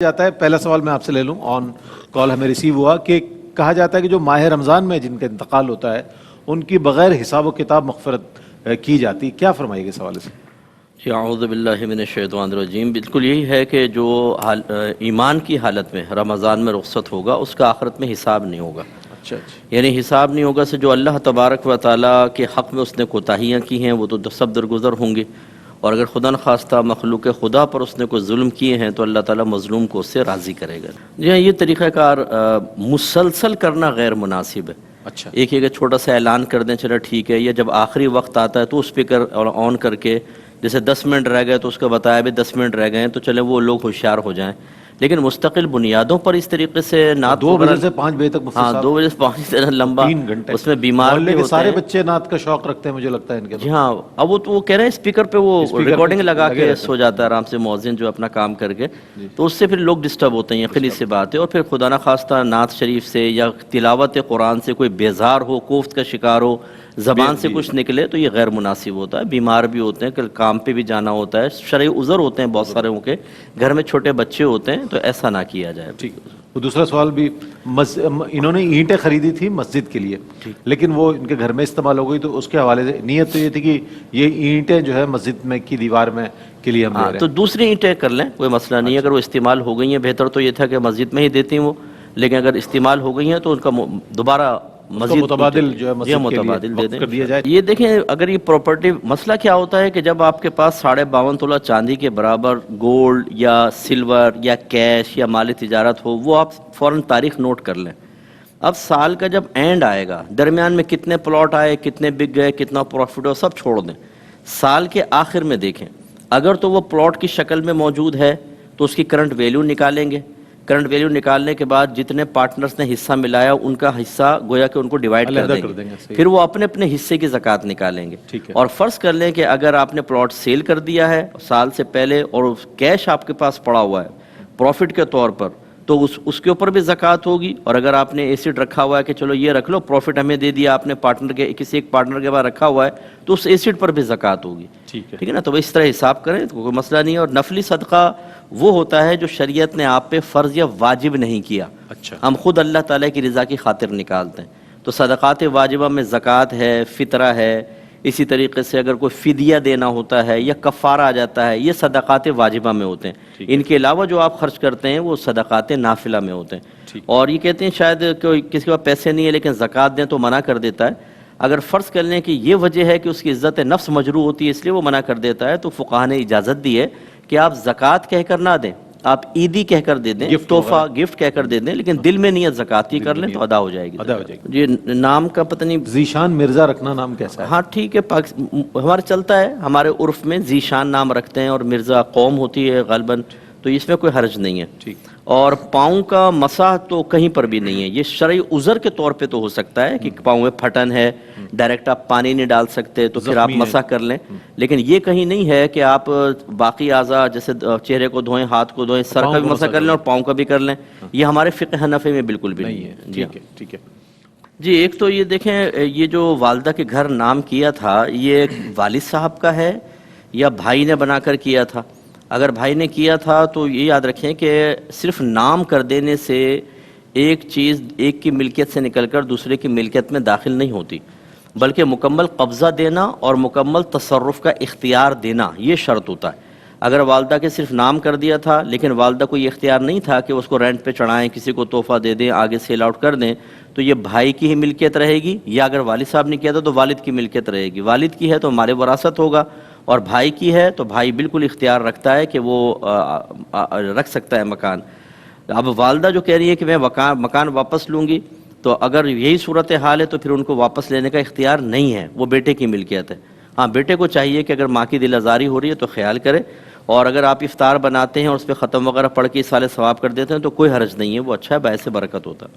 جاتا ہے. پہلا سوال میں آپ سے لے لوں. آن کال ہمیں ریسیو ہوا کہ کہا جاتا ہے کہ جو ماہ رمضان میں جن کا انتقال ہوتا ہے ان کی بغیر حساب و کتاب مغفرت کی جاتی. کیا فرمائیے گا اس حوالے سے؟ جی اعوذ باللہ من الشیطان الرجیم. بالکل یہی ہے کہ جو ایمان کی حالت میں رمضان میں رخصت ہوگا اس کا آخرت میں حساب نہیں ہوگا. اچھا. یعنی حساب نہیں ہوگا سے جو اللہ تبارک و تعالیٰ کے حق میں اس نے کوتاہیاں کی ہیں وہ تو سب درگزر ہوں گے، اور اگر خدا نخواستہ مخلوق خدا پر اس نے کوئی ظلم کیے ہیں تو اللہ تعالیٰ مظلوم کو اس سے راضی کرے گا. جی ہاں، یہ طریقہ کار مسلسل کرنا غیر مناسب ہے. اچھا. ایک ایک چھوٹا سا اعلان کر دیں چلو ٹھیک ہے، یا جب آخری وقت آتا ہے تو اسپیکر آن کر کے جیسے 10 منٹ رہ گئے تو اس کا بتایا بھی 10 منٹ رہ گئے ہیں تو چلے وہ لوگ ہوشیار ہو جائیں. لیکن مستقل بنیادوں پر اس طریقے سے نعت 2 بجے سے 5 بجے تک مفتی ہاں صاحب 2 بجے سے 5 بجے لمبا 3 گھنٹے اس میں بیمار محلے بھی کے ہوتے سارے ہیں. بچے نعت کا شوق رکھتے ہیں مجھے لگتا ہے ان کے. جی ہاں، اب وہ تو وہ کہہ رہے ہیں اسپیکر پہ وہ اسپیکر ریکارڈنگ پہ لگا لگے کے رہتے ہیں. سو جاتا ہے آرام سے مؤذن جو اپنا کام کر کے، تو اس سے پھر لوگ ڈسٹرب ہوتے ہیں. یقینی سی بات ہے. اور پھر خدا نخواستہ نعت شریف سے یا تلاوت قرآن سے کوئی بیزار ہو، کوفت کا شکار ہو، زبان سے کچھ نکلے تو یہ غیر مناسب ہوتا ہے. بیمار بھی ہوتے ہیں، کل کام پہ بھی جانا ہوتا ہے، شرعی عذر ہوتے ہیں بہت سارے کے، گھر میں چھوٹے بچے ہوتے ہیں، تو ایسا نہ کیا جائے. ٹھیک. وہ دوسرا سوال بھی انہوں نے اینٹیں خریدی تھی مسجد کے لیے، لیکن وہ ان کے گھر میں استعمال ہو گئی تو اس کے حوالے سے نیت تو یہ تھی کہ یہ اینٹیں جو ہے مسجد میں کی دیوار میں کے لیے ہم دے رہے ہیں. تو دوسری اینٹیں کر لیں، کوئی مسئلہ نہیں ہے. اگر وہ استعمال ہو گئی ہیں، بہتر تو یہ تھا کہ مسجد میں ہی دیتی وہ، لیکن اگر استعمال ہو گئی ہیں تو ان کا دوبارہ مسجد متبادل جو ہے مسجد کے لیے متبادل دے وقف کر دیا جائے. یہ دیکھیں، اگر یہ پراپرٹی مسئلہ کیا ہوتا ہے کہ جب آپ کے پاس 52.5 تولہ چاندی کے برابر گولڈ یا سلور یا کیش یا مالی تجارت ہو، وہ آپ فوراً تاریخ نوٹ کر لیں. اب سال کا جب اینڈ آئے گا، درمیان میں کتنے پلاٹ آئے، کتنے بک گئے، کتنا پروفٹ ہو، سب چھوڑ دیں. سال کے آخر میں دیکھیں، اگر تو وہ پلاٹ کی شکل میں موجود ہے تو اس کی کرنٹ ویلیو نکالیں گے. کرنٹ ویلیو نکالنے کے بعد جتنے پارٹنرز نے حصہ ملایا ان کا حصہ گویا کہ ان کو ڈیوائیڈ کر دیں گے. پھر وہ اپنے اپنے حصے کی زکوٰۃ نکالیں گے. اور فرض کر لیں کہ اگر آپ نے پلاٹ سیل کر دیا ہے سال سے پہلے اور کیش آپ کے پاس پڑا ہوا ہے پروفٹ کے طور پر، تو اس کے اوپر بھی زکوٰۃ ہوگی. اور اگر آپ نے ایسڈ رکھا ہوا ہے کہ چلو یہ رکھ لو، پروفٹ ہمیں دے دیا آپ نے، پارٹنر کے کسی ایک پارٹنر کے بعد رکھا ہوا ہے تو اس ایسڈ پر بھی زکوٰۃ ہوگی. ٹھیک ہے نا. تو اس طرح حساب کریں تو کوئی مسئلہ نہیں ہے. اور نفلی صدقہ وہ ہوتا ہے جو شریعت نے آپ پہ فرض یا واجب نہیں کیا. اچھا. ہم خود اللہ تعالیٰ کی رضا کی خاطر نکالتے ہیں. تو صدقات واجبہ میں زکوٰۃ ہے، فطرہ ہے. اسی طریقے سے اگر کوئی فدیہ دینا ہوتا ہے یا کفارہ آ جاتا ہے، یہ صدقات واجبہ میں ہوتے ہیں. ان کے علاوہ جو آپ خرچ کرتے ہیں وہ صدقات نافلہ میں ہوتے ہیں. اور یہ کہتے ہیں شاید کوئی کسی کے پاس پیسے نہیں ہے لیکن زکوٰۃ دیں تو منع کر دیتا ہے. اگر فرض کر لیں کہ یہ وجہ ہے کہ اس کی عزت نفس مجروح ہوتی ہے اس لیے وہ منع کر دیتا ہے، تو فقہا نے اجازت دی ہے کہ آپ زکوٰۃ کہہ کر نہ دیں، آپ عیدی کہہ کر دے دیں، تحفہ گفٹ کہہ کر دے دیں، لیکن دل میں نیت زکوٰۃ کی کر لیں تو ادا ہو جائے گی. جی نام کا پتہ نہیں، ذیشان مرزا رکھنا نام کیسا ہے؟ ہاں ٹھیک ہے، ہمارے چلتا ہے، ہمارے عرف میں ذیشان نام رکھتے ہیں اور مرزا قوم ہوتی ہے غالباً، تو اس میں کوئی حرج نہیں ہے. اور پاؤں کا مسح تو کہیں پر بھی نہیں ہے. یہ شرعی عذر کے طور پہ تو ہو سکتا ہے کہ پاؤں میں پھٹن ہے، ڈائریکٹ آپ پانی نہیں ڈال سکتے تو پھر آپ مسح کر لیں، لیکن یہ کہیں نہیں ہے کہ آپ باقی اعضاء جیسے چہرے کو دھوئیں، ہاتھ کو دھوئیں، سر کا بھی مسح کر لیں اور پاؤں کا بھی کر لیں. یہ ہمارے فقہ حنفی میں بالکل بھی نہیں ہے. ٹھیک ہے. جی ایک تو یہ دیکھیں، یہ جو والدہ کے گھر نام کیا تھا یہ والد صاحب کا ہے یا بھائی نے بنا کر کیا تھا؟ اگر بھائی نے کیا تھا تو یہ یاد رکھیں کہ صرف نام کر دینے سے ایک چیز ایک کی ملکیت سے نکل کر دوسرے کی ملکیت میں داخل نہیں ہوتی، بلکہ مکمل قبضہ دینا اور مکمل تصرف کا اختیار دینا یہ شرط ہوتا ہے. اگر والدہ کے صرف نام کر دیا تھا لیکن والدہ کو یہ اختیار نہیں تھا کہ اس کو رینٹ پہ چڑھائیں، کسی کو تحفہ دے دیں، آگے سیل آؤٹ کر دیں، تو یہ بھائی کی ہی ملکیت رہے گی. یا اگر والد صاحب نے کیا تھا تو والد کی ملکیت رہے گی. والد کی ہے تو مال وراثت ہوگا، اور بھائی کی ہے تو بھائی بالکل اختیار رکھتا ہے کہ وہ رکھ سکتا ہے مکان. اب والدہ جو کہہ رہی ہے کہ میں مکان واپس لوں گی، تو اگر یہی صورتحال ہے تو پھر ان کو واپس لینے کا اختیار نہیں ہے، وہ بیٹے کی ملکیت ہے. ہاں بیٹے کو چاہیے کہ اگر ماں کی دل آزاری ہو رہی ہے تو خیال کرے، اور اگر آپ افطار بناتے ہیں اور اس پہ ختم وغیرہ پڑھ کے سال ثواب کر دیتے ہیں تو کوئی حرج نہیں ہے، وہ اچھا ہے، باعث برکت ہوتا ہے.